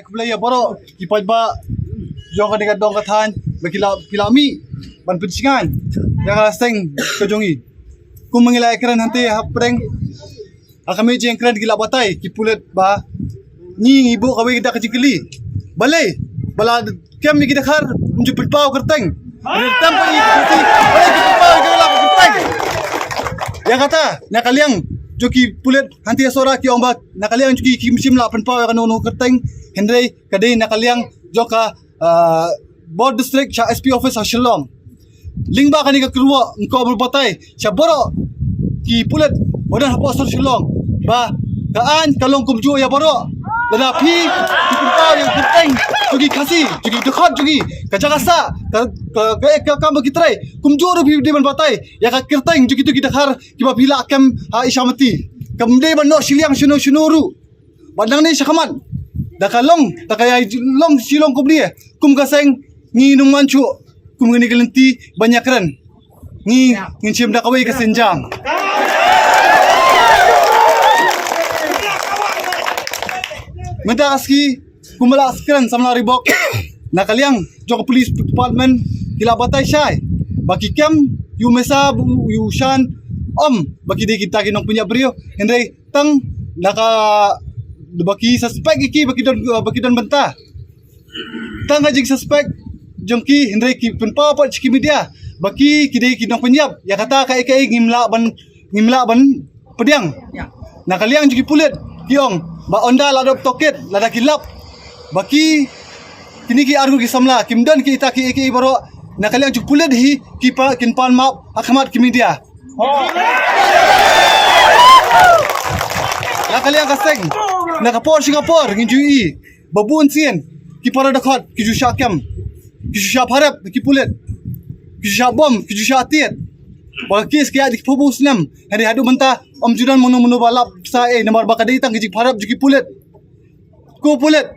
kublaya boro kipat ba jong ka dekat dong kathan bakila pilami ban pencingan ya seng kejongi kum mengilai keren nanti hapreng akami jeng keren gila batai kipulet ba ni ibu kawe kita kecikeli balai bala kem ni kita khar menjepit pau kerteng tempat ni berarti balai kita pau gila kerteng yang kata nak kalian joki pulet hanti asora ki ombat nakaliang joki ki musim la penpau ya kanu kerteng hendrei kadai nakaliang joka board district cha SP office Shillong lingba kani ka keruwa engkau berbatai cha boro ki pulet bodan hapo asor Shillong ba kaan kalong kumju ya boro lada pi ki penpau yang kerteng joki kasi joki dekat joki kajakasa ka kam kitrai kumju ru bi ban batai ya ka kerteng joki tu kita khar ki ba bila kam ha isyamati kamde ban no shiliang shunuru badang ni syakaman da kalong da kaya long silong kum dia kum kaseng ngi nung mancu kum ngini kelenti banyak keren ngi cium da kawai kasenjang minta aski kumala askran samla ribok nakaliang jok police department gila batai syai baki kem yu mesa yu shan baki de kita kinong punya brio hendai tang naka baki suspect iki baki don benta tang ajik suspect jongki hendai ki penpa pat ciki media baki kidai kinong penyap ya kata kai ngimla ban pediang nakaliang juki pulit kiong ba onda ladop toket lada kilap baki kini ki argu ki samla kimdan ki ita ki baro nakaliang juk pulit hi kipa kinpan map akamat ki media nakaliang kaseng nakapor Singapore nginjui babun sien ki para dekat ki ju syakam ki ju syapharap ki pulit ki ju syabom ki ju syatiet bagi sekian di pubus nam hari hadu mentah judan mono balap sa nomor bakadai tang ki pharap juki pulit ko pulit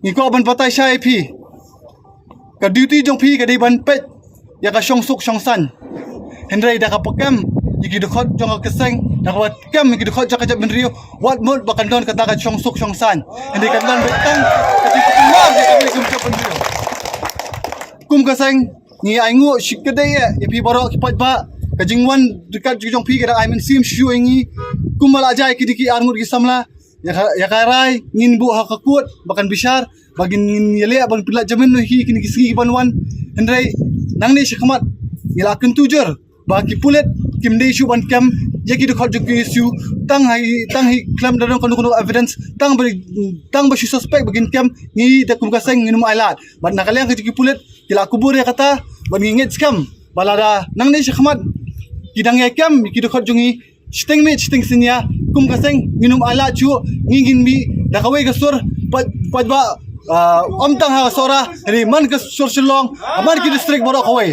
ni ko ban patai syai pi ka duty jong pi ka dei ban pet ya ka syong suk syong san hendrai da ka pakam iki dekat jong ka keseng da ka kam iki dekat jaka jap benrio wat mod bakan don kata ka syong suk syong san hendai ka don betang ketika kumar di kami kum jap benrio kum kaseng ni aingu shikadai ya pi baro ki pat ba kajingwan dekat jong pi kada I mean sim shu ingi kumala jai kidiki arngut ki samla ya karai ngin bu hakakut bakan bishar bagin ngin yele ban pilat jamin no hi kini kisi banwan hendrai nang ni syakmat ngila kun tujer bagi pulet kimdei shu ban kam yaki dekat joki isu tang hi claim dadong kono evidence tang ba shu suspect bagin kam ngi da kum kaseng nginum ailat ban nakaliang joki pulet kila kubur ya kata ban ngingit skam balada nang ni syakmat kidang yakam ki dekat jongi sting sinya kum kaseng nginum ala chu ngingin mi dakawai kasur pat ba tang ha sora ri man ka sur Shillong man ki district boro kawai